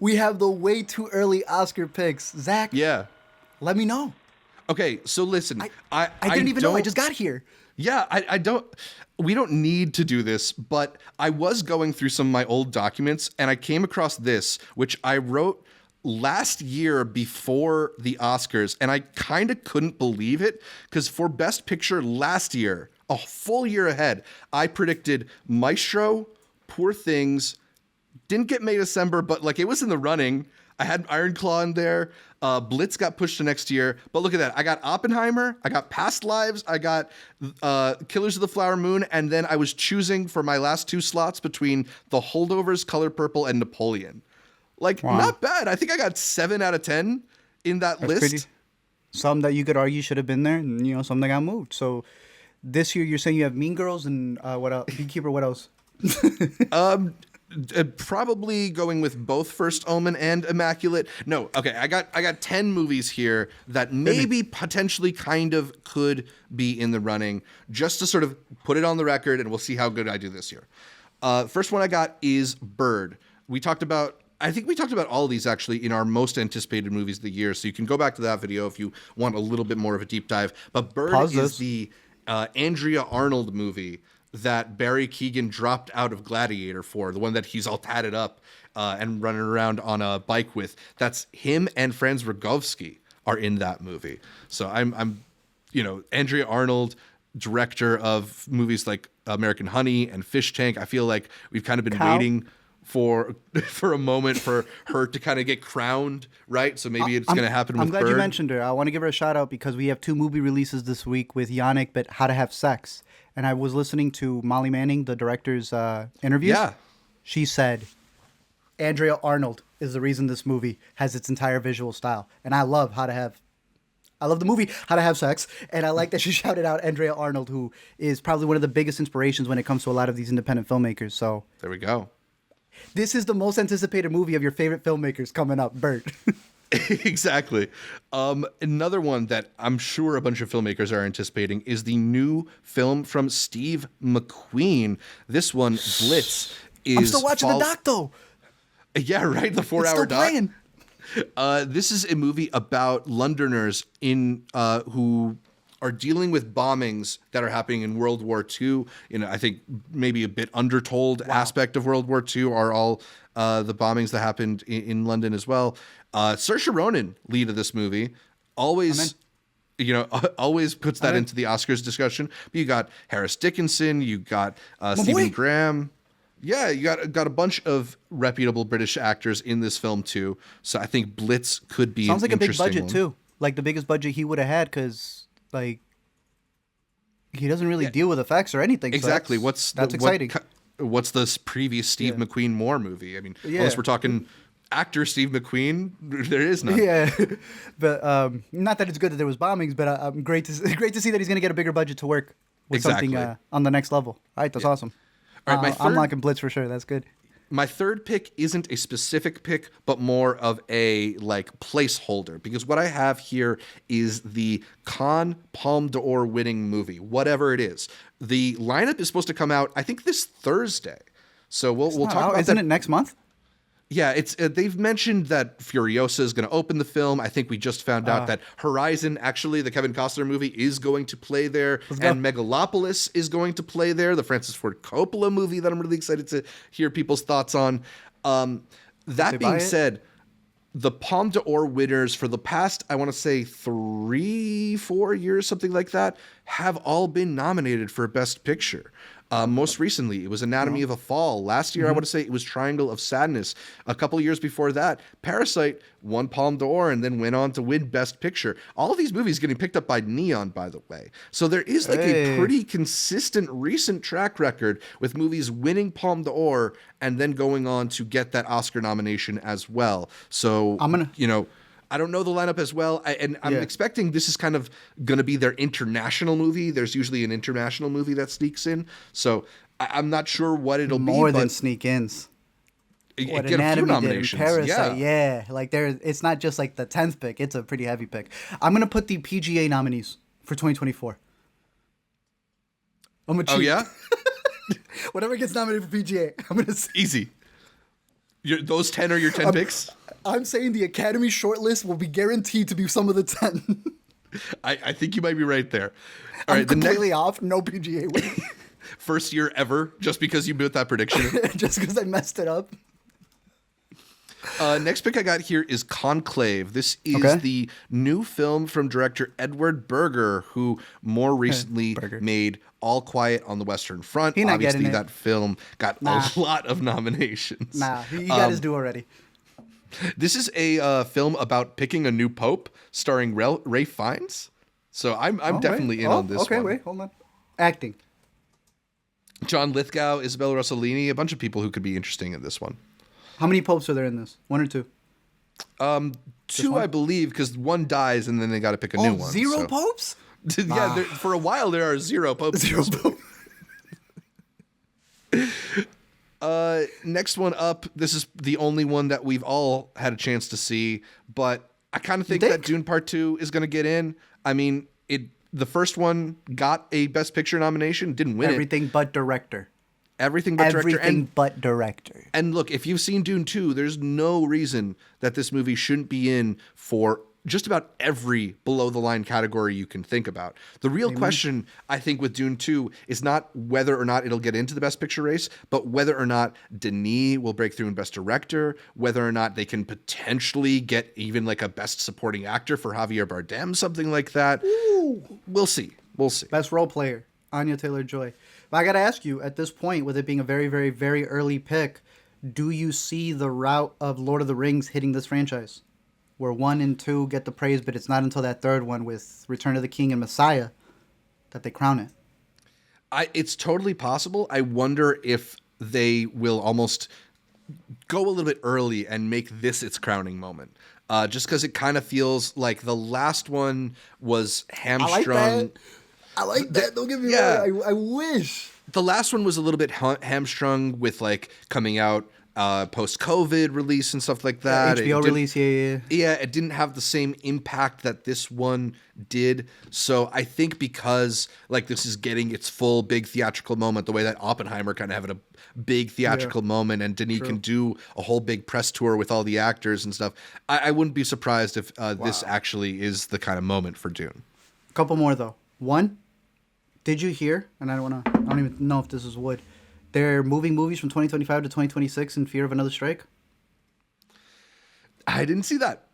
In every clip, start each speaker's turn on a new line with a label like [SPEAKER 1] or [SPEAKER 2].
[SPEAKER 1] We have the way too early Oscar picks. Zach,
[SPEAKER 2] Yeah.
[SPEAKER 1] let me know.
[SPEAKER 2] Okay, so listen,
[SPEAKER 1] I didn't even know. I
[SPEAKER 2] don't-
[SPEAKER 1] just got here.
[SPEAKER 2] Yeah, I don't. We don't need to do this, but I was going through some of my old documents and I came across this, which I wrote last year before the Oscars, and I kind of couldn't believe it because for Best Picture last year, a full year ahead, I predicted Maestro, Poor Things, didn't get May December, but like it was in the running. I had Iron Claw in there. Blitz got pushed to next year. But look at that. I got Oppenheimer. I got Past Lives. I got Killers of the Flower Moon. And then I was choosing for my last two slots between The Holdovers, Color Purple, and Napoleon. Like, not bad. I think I got 7 out of 10 in that list.
[SPEAKER 1] Pretty. Some that you could argue should have been there, and some that got moved. So this year you're saying you have Mean Girls and what else? Beekeeper. What else?
[SPEAKER 2] Probably going with both First Omen and Immaculate. No, okay, I got 10 movies here that maybe potentially kind of could be in the running, just to sort of put it on the record, and we'll see how good I do this year. First one I got is Bird. I think we talked about all of these actually in our most anticipated movies of the year, so you can go back to that video if you want a little bit more of a deep dive. But Bird is the Andrea Arnold movie that Barry Keoghan dropped out of Gladiator for, the one that he's all tatted up and running around on a bike with. That's him and Franz Rogowski are in that movie. So I'm Andrea Arnold, director of movies like American Honey and Fish Tank. I feel like we've kind of been waiting for a moment for her to kind of get crowned, right? So maybe it's going to happen with
[SPEAKER 1] I'm glad
[SPEAKER 2] Bird.
[SPEAKER 1] you mentioned her. I want to give her a shout out because we have 2 movie releases this week with Yannick, but How to Have Sex. And I was listening to Molly Manning, the director's interviews.
[SPEAKER 2] Yeah.
[SPEAKER 1] She said, Andrea Arnold is the reason this movie has its entire visual style. And I love the movie How to Have Sex. And I like that she shouted out Andrea Arnold, who is probably one of the biggest inspirations when it comes to a lot of these independent filmmakers. So
[SPEAKER 2] there we go.
[SPEAKER 1] This is the most anticipated movie of your favorite filmmakers coming up, Bert.
[SPEAKER 2] Exactly. Another one that I'm sure a bunch of filmmakers are anticipating is the new film from Steve McQueen. This one, Blitz, is...
[SPEAKER 1] I'm still watching the doc, though.
[SPEAKER 2] Yeah, right? The 4-hour doc.
[SPEAKER 1] Playing.
[SPEAKER 2] This is a movie about Londoners who are dealing with bombings that are happening in World War II. I think maybe a bit undertold aspect of World War II are all the bombings that happened in London as well. Saoirse Ronan, lead of this movie, always puts that into the Oscars discussion. But you got Harris Dickinson, you got Stephen Graham. Yeah, you got a bunch of reputable British actors in this film too. So I think Blitz could be
[SPEAKER 1] sounds like a big budget
[SPEAKER 2] one.
[SPEAKER 1] too, like the biggest budget he would have had, because like he doesn't really deal with effects or anything.
[SPEAKER 2] Exactly.
[SPEAKER 1] So that's exciting.
[SPEAKER 2] What's this previous Steve McQueen Moore movie? I mean, unless we're talking actor Steve McQueen, there is none.
[SPEAKER 1] Yeah, but not that it's good that there was bombings, but I'm great to see that he's going to get a bigger budget to work with something on the next level. All right, that's awesome. All right, I'm liking Blitz for sure. That's good.
[SPEAKER 2] My third pick isn't a specific pick, but more of a placeholder, because what I have here is the Cannes Palme d'Or winning movie, whatever it is. The lineup is supposed to come out, I think, this Thursday. So we'll talk about that.
[SPEAKER 1] Isn't it next month?
[SPEAKER 2] Yeah, it's they've mentioned that Furiosa is going to open the film. I think we just found out that Horizon, actually, the Kevin Costner movie, is going to play there. And Megalopolis is going to play there, the Francis Ford Coppola movie that I'm really excited to hear people's thoughts on. That being said, the Palme d'Or winners for the past, I want to say 3-4 years, something like that, have all been nominated for Best Picture. Most recently, it was Anatomy of a Fall. Last year, I want to say it was Triangle of Sadness. A couple years before that, Parasite won Palme d'Or and then went on to win Best Picture. All of these movies getting picked up by Neon, by the way. So there is a pretty consistent recent track record with movies winning Palme d'Or and then going on to get that Oscar nomination as well. So, I don't know the lineup as well, I'm expecting this is kind of going to be their international movie. There's usually an international movie that sneaks in, so I'm not sure what it'll be.
[SPEAKER 1] More than sneak-ins.
[SPEAKER 2] What get a few nominations.
[SPEAKER 1] Parasite, like it's not just like the 10th pick. It's a pretty heavy pick. I'm going to put the PGA nominees for 2024. I'm going to cheat.
[SPEAKER 2] Oh, yeah?
[SPEAKER 1] Whatever gets nominated for PGA, I'm going to...
[SPEAKER 2] Easy. Those 10 are your 10 picks?
[SPEAKER 1] I'm saying the Academy shortlist will be guaranteed to be some of the 10.
[SPEAKER 2] I think you might be right there. All
[SPEAKER 1] I'm
[SPEAKER 2] right,
[SPEAKER 1] completely off. No PGA win.
[SPEAKER 2] first year ever, just because you built that prediction.
[SPEAKER 1] Just because I messed it up.
[SPEAKER 2] Next pick I got here is Conclave. This is the new film from director Edward Berger, who more recently made All Quiet on the Western Front. Obviously, that film got a lot of nominations.
[SPEAKER 1] He got his due already.
[SPEAKER 2] This is a film about picking a new pope, starring Ralph Fiennes. So I'm definitely in on this one.
[SPEAKER 1] Okay, wait, hold on. Acting.
[SPEAKER 2] John Lithgow, Isabella Rossellini, a bunch of people who could be interesting in this one.
[SPEAKER 1] How many popes are there in this? One or two?
[SPEAKER 2] Two, I believe, because one dies and then they got to pick a new one.
[SPEAKER 1] Zero popes?
[SPEAKER 2] Yeah, for a while there are zero popes. Next one up. This is the only one that we've all had a chance to see, but I kind of think that Dune Part 2 is going to get in. I mean, the first one got a Best Picture nomination, didn't win
[SPEAKER 1] Everything but director.
[SPEAKER 2] Everything but director.
[SPEAKER 1] Everything but director.
[SPEAKER 2] And look, if you've seen Dune 2, there's no reason that this movie shouldn't be in for just about every below-the-line category you can think about. The real question, I think, with Dune 2 is not whether or not it'll get into the Best Picture race, but whether or not Denis will break through in Best Director, whether or not they can potentially get even like a Best Supporting Actor for Javier Bardem, something like that.
[SPEAKER 1] Ooh.
[SPEAKER 2] We'll see. We'll see.
[SPEAKER 1] Best Role Player, Anya Taylor-Joy. But I got to ask you, at this point, with it being a very, very, very early pick, do you see the route of Lord of the Rings hitting this franchise? Where 1 and 2 get the praise, but it's not until that third one with Return of the King and Messiah that they crown it.
[SPEAKER 2] It's totally possible. I wonder if they will almost go a little bit early and make this its crowning moment. Just because it kind of feels like the last one was hamstrung.
[SPEAKER 1] I like that. Don't get me wrong. I wish.
[SPEAKER 2] The last one was a little bit hamstrung with like coming out post-COVID release and stuff like that.
[SPEAKER 1] HBO release, yeah.
[SPEAKER 2] Yeah, it didn't have the same impact that this one did. So I think because like this is getting its full big theatrical moment, the way that Oppenheimer kind of had a big theatrical moment, and Denis can do a whole big press tour with all the actors and stuff. I wouldn't be surprised if this actually is the kind of moment for Dune.
[SPEAKER 1] A couple more though. One, did you hear? And I don't even know if this is wood. They're moving movies from 2025 to 2026 in fear of another strike?
[SPEAKER 2] I didn't see that.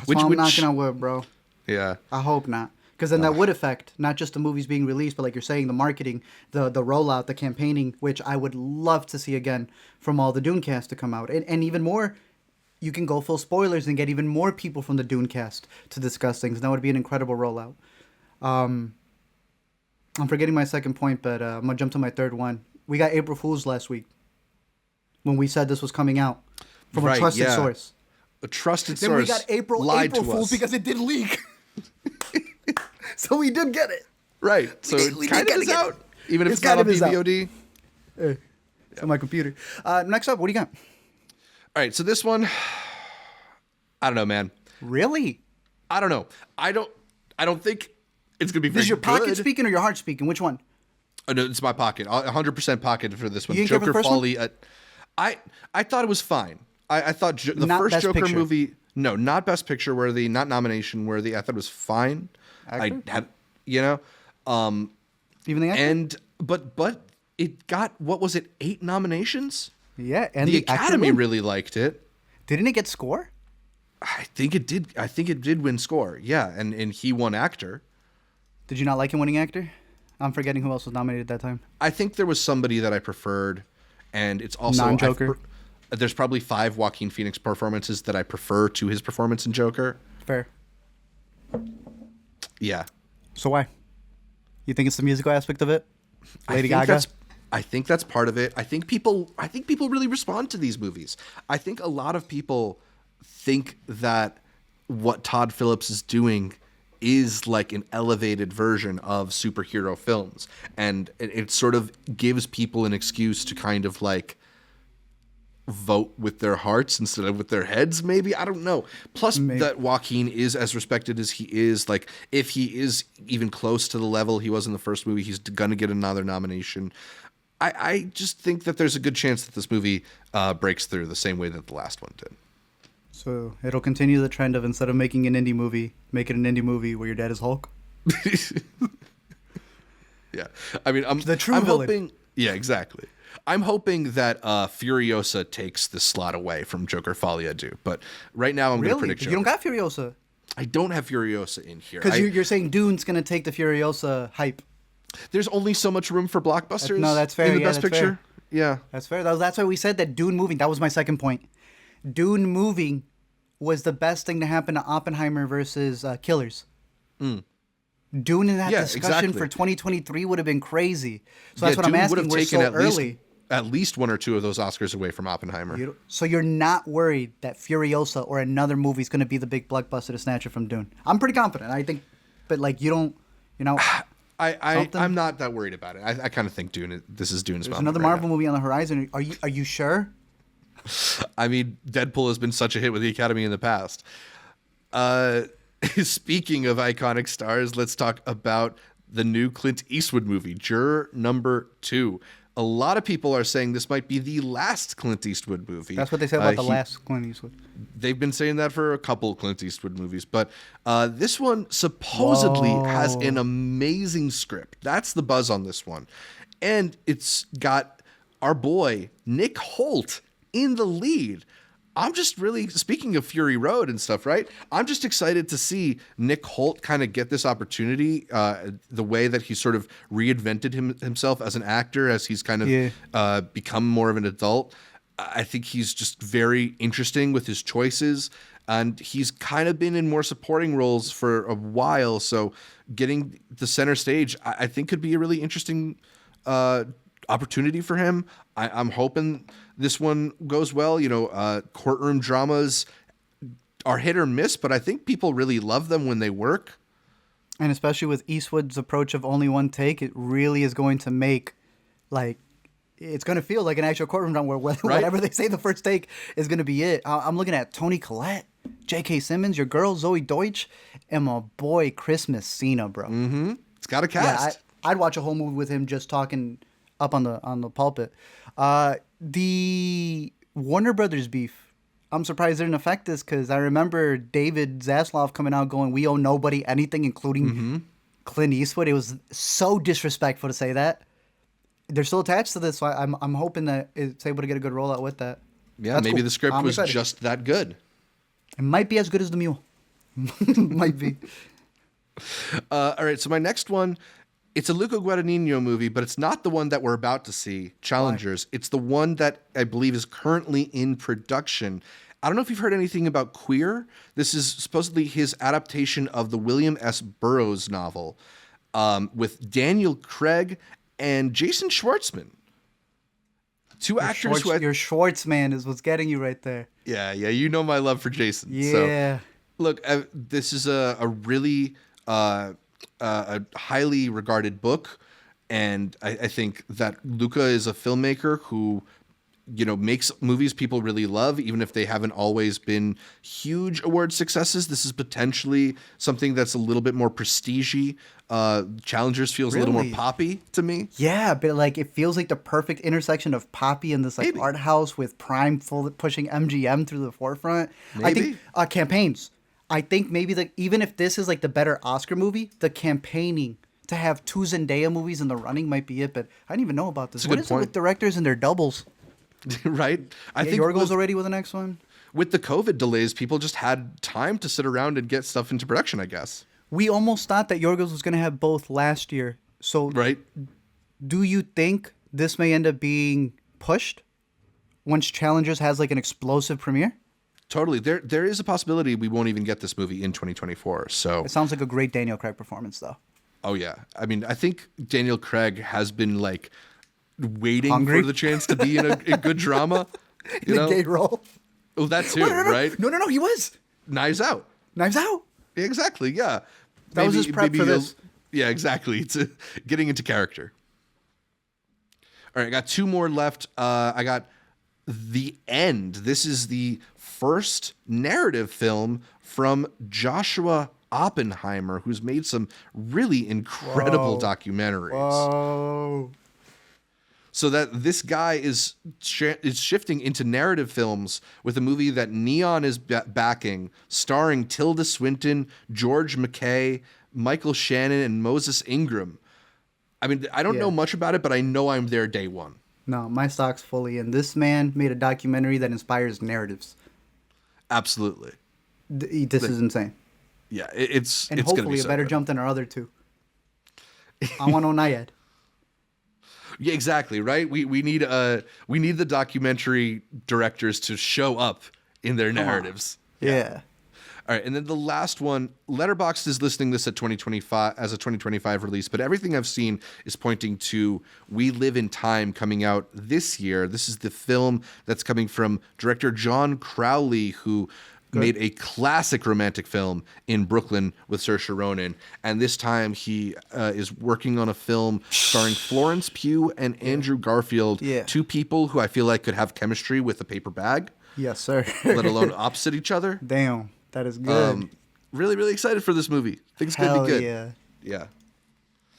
[SPEAKER 1] Which I'm knocking on wood, bro.
[SPEAKER 2] Yeah.
[SPEAKER 1] I hope not. Because then that would affect not just the movies being released, but like you're saying, the marketing, the rollout, the campaigning, which I would love to see again from all the Dune cast to come out. And even more, you can go full spoilers and get even more people from the Dune cast to discuss things. That would be an incredible rollout. I'm forgetting my second point, but I'm going to jump to my third one. We got April Fool's last week when we said this was coming out from a trusted source.
[SPEAKER 2] A trusted source.
[SPEAKER 1] Then we got April Fool's because it did leak. So we did get it.
[SPEAKER 2] Right. So it kind of is out. Even if it's not on VOD.
[SPEAKER 1] It's on my computer. Next up, what do you got?
[SPEAKER 2] All right. So this one, I don't know, man.
[SPEAKER 1] Really?
[SPEAKER 2] I don't know. I don't think it's going to be very good.
[SPEAKER 1] Is your pocket speaking or your heart speaking? Which one?
[SPEAKER 2] Oh, no, it's my pocket. 100% pocket for this one.
[SPEAKER 1] You didn't care for the first
[SPEAKER 2] Folly. I thought it was fine. I thought the first Joker movie. No, not Best Picture worthy, not nomination worthy. I thought it was fine.
[SPEAKER 1] Actor?
[SPEAKER 2] I had,
[SPEAKER 1] even the actor?
[SPEAKER 2] But it got, what was it, 8 nominations?
[SPEAKER 1] Yeah, and
[SPEAKER 2] the Academy really liked it.
[SPEAKER 1] Didn't it get score?
[SPEAKER 2] I think it did. I think it did win score. Yeah, and he won actor.
[SPEAKER 1] Did you not like him winning actor? I'm forgetting who else was nominated that time.
[SPEAKER 2] I think there was somebody that I preferred, and it's also
[SPEAKER 1] non-Joker.
[SPEAKER 2] There's probably 5 Joaquin Phoenix performances that I prefer to his performance in Joker.
[SPEAKER 1] Fair.
[SPEAKER 2] Yeah.
[SPEAKER 1] So why? You think it's the musical aspect of it? Lady Gaga?
[SPEAKER 2] I think that's part of it. I think people really respond to these movies. I think a lot of people think that what Todd Phillips is doing is like an elevated version of superhero films, and it sort of gives people an excuse to kind of like vote with their hearts instead of with their heads, maybe. I don't know. Plus that Joaquin is as respected as he is. Like, if he is even close to the level he was in the first movie, he's gonna get another nomination. I just think that there's a good chance that this movie breaks through the same way that the last one did.
[SPEAKER 1] So it'll continue the trend of, instead of making an indie movie, make it an indie movie where your dad is Hulk.
[SPEAKER 2] Yeah, I mean, I'm
[SPEAKER 1] villain.
[SPEAKER 2] hoping. Yeah, exactly. I'm hoping that Furiosa takes the slot away from Joker Folie à Deux. But right now, I'm going to predict Joker.
[SPEAKER 1] You don't got Furiosa.
[SPEAKER 2] I don't have Furiosa in here.
[SPEAKER 1] Because you're saying Dune's going to take the Furiosa hype.
[SPEAKER 2] There's only so much room for blockbusters.
[SPEAKER 1] No, that's fair.
[SPEAKER 2] In the
[SPEAKER 1] yeah,
[SPEAKER 2] best
[SPEAKER 1] that's
[SPEAKER 2] picture.
[SPEAKER 1] Fair.
[SPEAKER 2] Yeah,
[SPEAKER 1] that's fair. That's why we said that Dune moving. That was my second point. Dune moving was the best thing to happen to Oppenheimer versus Killers. Dune in that discussion for 2023 would have been crazy. So that's what
[SPEAKER 2] Dune
[SPEAKER 1] I'm asking.
[SPEAKER 2] Would have
[SPEAKER 1] We're
[SPEAKER 2] taken
[SPEAKER 1] so early.
[SPEAKER 2] At least one or two of those Oscars away from Oppenheimer.
[SPEAKER 1] So you're not worried that Furiosa or another movie is going to be the big blockbuster to snatch it from Dune? I'm pretty confident. I think, but like you don't, you know.
[SPEAKER 2] I'm not that worried about it. I kind of think Dune. This is Dune's.
[SPEAKER 1] There's another Marvel movie on the horizon. Are you sure?
[SPEAKER 2] I mean, Deadpool has been such a hit with the Academy in the past. Speaking of iconic stars, let's talk about the new Clint Eastwood movie, Juror Number 2. A lot of people are saying this might be the last Clint Eastwood movie.
[SPEAKER 1] That's what they said about the last Clint Eastwood.
[SPEAKER 2] They've been saying that for a couple Clint Eastwood movies, but this one supposedly has an amazing script. That's the buzz on this one. And it's got our boy, Nick Holt, in the lead. I'm just really, speaking of Fury Road and stuff, right? I'm just excited to see Nick Holt kind of get this opportunity, the way that he sort of reinvented himself as an actor as he's kind of become more of an adult. I think he's just very interesting with his choices, and he's kind of been in more supporting roles for a while. So getting the center stage, I think could be a really interesting opportunity for him. I'm hoping this one goes well. You know, courtroom dramas are hit or miss, but I think people really love them when they work.
[SPEAKER 1] And especially with Eastwood's approach of only one take, it really is going to make, like, it's going to feel like an actual courtroom drama where whatever they say the first take is going to be it. I'm looking at Toni Collette, J.K. Simmons, your girl Zoe Deutsch, and my boy Chris Messina, bro.
[SPEAKER 2] Mm-hmm. It's got a cast.
[SPEAKER 1] Yeah, I'd watch a whole movie with him just talking up on the pulpit. The Warner Brothers beef, I'm surprised it didn't affect this, because I remember David Zaslav coming out going, "We owe nobody anything, including Clint Eastwood." It was so disrespectful to say that. They're still attached to this, so I'm hoping that it's able to get a good rollout with that.
[SPEAKER 2] Yeah,
[SPEAKER 1] That's
[SPEAKER 2] maybe
[SPEAKER 1] cool.
[SPEAKER 2] the script was just that good.
[SPEAKER 1] It might be as good as The Mule. Might be.
[SPEAKER 2] All right, so my next one, it's a Luca Guadagnino movie, but it's not the one that we're about to see, Challengers. Why? It's the one that I believe is currently in production. I don't know if you've heard anything about Queer. This is supposedly his adaptation of the William S. Burroughs novel, with Daniel Craig and Jason Schwartzman. Two actors who
[SPEAKER 1] your Schwartzman is what's getting you right there.
[SPEAKER 2] Yeah, you know my love for Jason.
[SPEAKER 1] Yeah.
[SPEAKER 2] So, look, this is a really a highly regarded book, and I think that Luca is a filmmaker who, you know, makes movies people really love, even if they haven't always been huge award successes. This is potentially something that's a little bit more prestige-y. Challengers feels a little more poppy to me.
[SPEAKER 1] Yeah, but like it feels like the perfect intersection of poppy and this like art house with Prime pushing MGM through the forefront.
[SPEAKER 2] Maybe.
[SPEAKER 1] I think campaigns. I think maybe even if this is like the better Oscar movie, the campaigning to have two Zendaya movies in the running might be it. But I didn't even know about this. What is it with directors and their doubles?
[SPEAKER 2] Right? I think
[SPEAKER 1] Yorgos already with the next one.
[SPEAKER 2] With the COVID delays, people just had time to sit around and get stuff into production, I guess.
[SPEAKER 1] We almost thought that Yorgos was going to have both last year. So do you think this may end up being pushed once Challengers has like an explosive premiere?
[SPEAKER 2] Totally. There is a possibility we won't even get this movie in 2024. So
[SPEAKER 1] it sounds like a great Daniel Craig performance, though.
[SPEAKER 2] Oh, yeah. I mean, I think Daniel Craig has been like waiting for the chance to be in a good drama.
[SPEAKER 1] In a gay role.
[SPEAKER 2] Oh, that too, right?
[SPEAKER 1] No, he was.
[SPEAKER 2] Knives Out.
[SPEAKER 1] Exactly,
[SPEAKER 2] yeah.
[SPEAKER 1] That was his prep for this.
[SPEAKER 2] Yeah, exactly. It's getting into character. All right, I got two more left. I got The End. This is the first narrative film from Joshua Oppenheimer, who's made some really incredible documentaries.
[SPEAKER 1] Whoa.
[SPEAKER 2] So that this guy is shifting into narrative films with a movie that Neon is backing, starring Tilda Swinton, George McKay, Michael Shannon, and Moses Ingram. I mean, I don't know much about it, but I know I'm there day one.
[SPEAKER 1] No, my stock's fully in. This man made a documentary that inspires narratives.
[SPEAKER 2] Absolutely.
[SPEAKER 1] This is insane.
[SPEAKER 2] Yeah, it's
[SPEAKER 1] And
[SPEAKER 2] it's
[SPEAKER 1] hopefully
[SPEAKER 2] gonna be
[SPEAKER 1] a
[SPEAKER 2] so
[SPEAKER 1] better
[SPEAKER 2] good.
[SPEAKER 1] jump than our other two. I want Onayed.
[SPEAKER 2] Yeah, exactly. Right. We need the documentary directors to show up in their narratives.
[SPEAKER 1] Yeah.
[SPEAKER 2] All right, and then the last one, Letterboxd is listing this at 2025 as a 2025 release, but everything I've seen is pointing to We Live in Time coming out this year. This is the film that's coming from director John Crowley, who made a classic romantic film in Brooklyn with Saoirse Ronan, and this time he is working on a film starring Florence Pugh and Andrew Garfield, two people who I feel like could have chemistry with a paper bag.
[SPEAKER 1] Yes, sir.
[SPEAKER 2] Let alone opposite each other.
[SPEAKER 1] Damn, that is good.
[SPEAKER 2] Really, really excited for this movie. I think it's going to be good.
[SPEAKER 1] Yeah.
[SPEAKER 2] Yeah.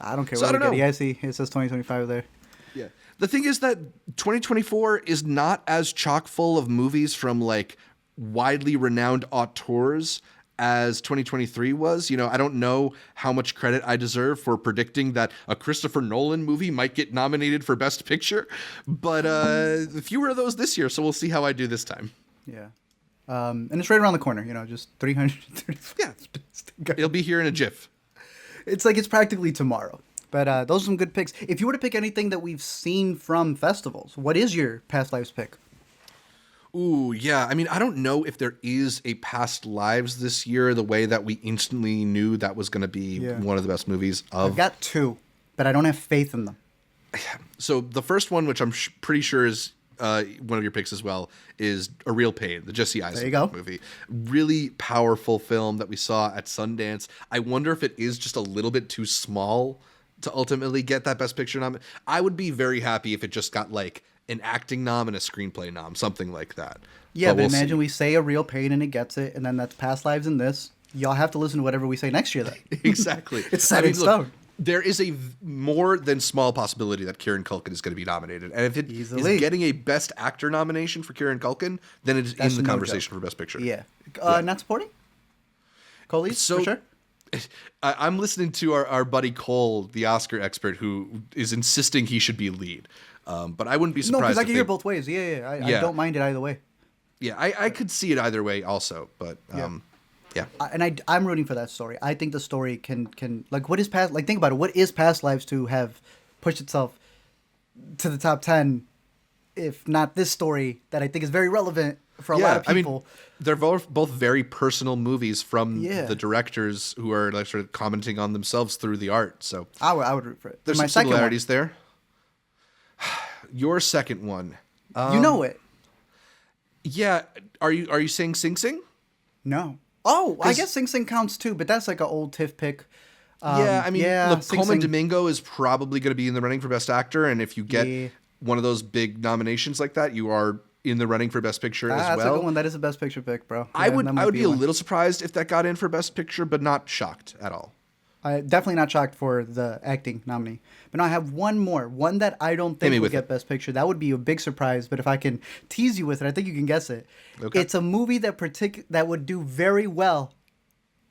[SPEAKER 1] I don't care
[SPEAKER 2] So
[SPEAKER 1] what
[SPEAKER 2] I don't
[SPEAKER 1] we get.
[SPEAKER 2] know.
[SPEAKER 1] Yeah, I see. It says 2025 there.
[SPEAKER 2] Yeah. The thing is that 2024 is not as chock full of movies from like widely renowned auteurs as 2023 was. You know, I don't know how much credit I deserve for predicting that a Christopher Nolan movie might get nominated for Best Picture, but fewer of those this year, so we'll see how I do this time.
[SPEAKER 1] Yeah. And it's right around the corner, you know, just 330.
[SPEAKER 2] Yeah. It'll be here in a jiff.
[SPEAKER 1] It's like it's practically tomorrow. But those are some good picks. If you were to pick anything that we've seen from festivals, what is your past lives pick?
[SPEAKER 2] Ooh, yeah. I mean, I don't know if there is a Past Lives this year the way that we instantly knew that was going to be one of the best movies of.
[SPEAKER 1] I've got two, but I don't have faith in them.
[SPEAKER 2] So the first one, which I'm pretty sure is one of your picks as well, is A Real Pain, the Jesse Eisenberg movie. Really powerful film that we saw at Sundance. I wonder if it is just a little bit too small to ultimately get that Best Picture nom. I would be very happy if it just got like an acting nom and a screenplay nom, something like that.
[SPEAKER 1] Yeah, but imagine we say A Real Pain and it gets it, and then that's Past Lives in this. Y'all have to listen to whatever we say next year then.
[SPEAKER 2] Exactly.
[SPEAKER 1] It's set in stone.
[SPEAKER 2] There is a more than small possibility that Kieran Culkin is going to be nominated. And if it is getting a Best Actor nomination for Kieran Culkin, then it is in the conversation for Best Picture.
[SPEAKER 1] Yeah. Not supporting? Co-leads, for sure?
[SPEAKER 2] I'm listening to our buddy Cole, the Oscar expert, who is insisting he should be lead. But I wouldn't be surprised.
[SPEAKER 1] No, because I can hear both ways. Yeah. I don't mind it either way.
[SPEAKER 2] Yeah, I could see it either way also. But yeah.
[SPEAKER 1] And I'm rooting for that story. I think the story can like what is past like think about it. What is Past Lives to have pushed itself to the top 10 if not this story that I think is very relevant for a lot of people.
[SPEAKER 2] I mean, they're both very personal movies from the directors who are like sort of commenting on themselves through the art. So
[SPEAKER 1] I would root for it.
[SPEAKER 2] There's some similarities there. Your second one.
[SPEAKER 1] You know it.
[SPEAKER 2] Yeah. Are you saying Sing Sing?
[SPEAKER 1] No. Oh, I guess Sing Sing counts too, but that's like an old TIFF pick.
[SPEAKER 2] I mean, look, Coleman Domingo is probably going to be in the running for Best Actor, and if you get one of those big nominations like that, you are in the running for Best Picture as well.
[SPEAKER 1] That's a good one. That is a Best Picture pick, bro.
[SPEAKER 2] I would be a little surprised if that got in for Best Picture, but not shocked at all.
[SPEAKER 1] Definitely not shocked for the acting nominee. But now I have one more. One that I don't think will get Best Picture. That would be a big surprise, but if I can tease you with it, I think you can guess it. Okay. It's a movie that would do very well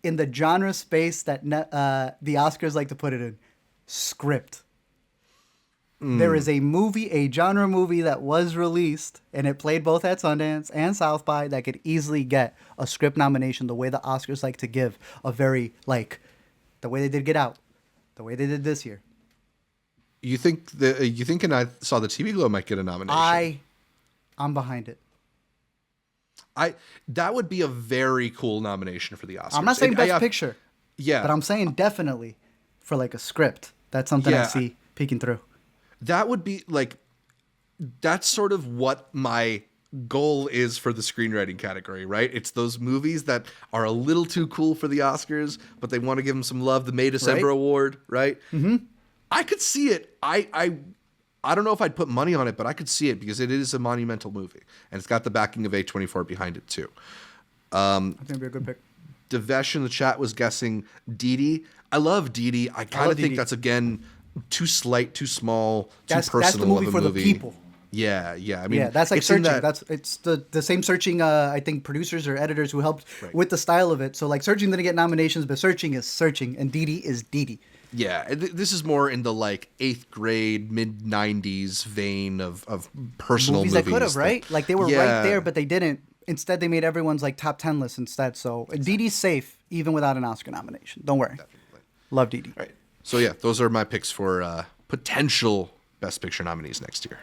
[SPEAKER 1] in the genre space that the Oscars like to put it in. Script. There is a genre movie that was released, and it played both at Sundance and South by, that could easily get a script nomination the way the Oscars like to give a very, like, the way they did Get Out, the way they did this year.
[SPEAKER 2] You think and I Saw the TV Glow might get a nomination?
[SPEAKER 1] I'm behind it.
[SPEAKER 2] That would be a very cool nomination for the Oscars.
[SPEAKER 1] I'm not saying Best Picture.
[SPEAKER 2] Yeah.
[SPEAKER 1] But I'm saying definitely for like a script. That's something I see peeking through.
[SPEAKER 2] That would be like, that's sort of what my goal is for the screenwriting category, right? It's those movies that are a little too cool for the Oscars, but they want to give them some love. The May December Award, right? Mm-hmm. I could see it. I don't know if I'd put money on it, but I could see it because it is a monumental movie, and it's got the backing of A24 behind it too.
[SPEAKER 1] I think it'd be a good pick.
[SPEAKER 2] Devesh in the chat was guessing Dee Dee. I love Dee Dee. I kind of think that's again too slight, too small, too
[SPEAKER 1] That's
[SPEAKER 2] personal
[SPEAKER 1] the movie
[SPEAKER 2] of a
[SPEAKER 1] for
[SPEAKER 2] movie.
[SPEAKER 1] the people.
[SPEAKER 2] Yeah, I mean,
[SPEAKER 1] Yeah, that's like
[SPEAKER 2] it's in
[SPEAKER 1] Searching.
[SPEAKER 2] that-
[SPEAKER 1] It's the same Searching. I think producers or editors who helped
[SPEAKER 2] Right.
[SPEAKER 1] with the style of it. So like Searching didn't get nominations, but Searching is Searching, and Dee Dee is Dee Dee.
[SPEAKER 2] Yeah, this is more in the like 8th grade, mid 90s vein of personal
[SPEAKER 1] Movies
[SPEAKER 2] movies.
[SPEAKER 1] that could have, right? Like they were right
[SPEAKER 2] Yeah.
[SPEAKER 1] there, but they didn't. Instead, they made everyone's like top 10 list instead. So Dee Dee's safe even without an Oscar nomination. Don't worry.
[SPEAKER 2] Definitely.
[SPEAKER 1] Love Dee Dee.
[SPEAKER 2] All right. So yeah, those are my picks for potential Best Picture nominees next year.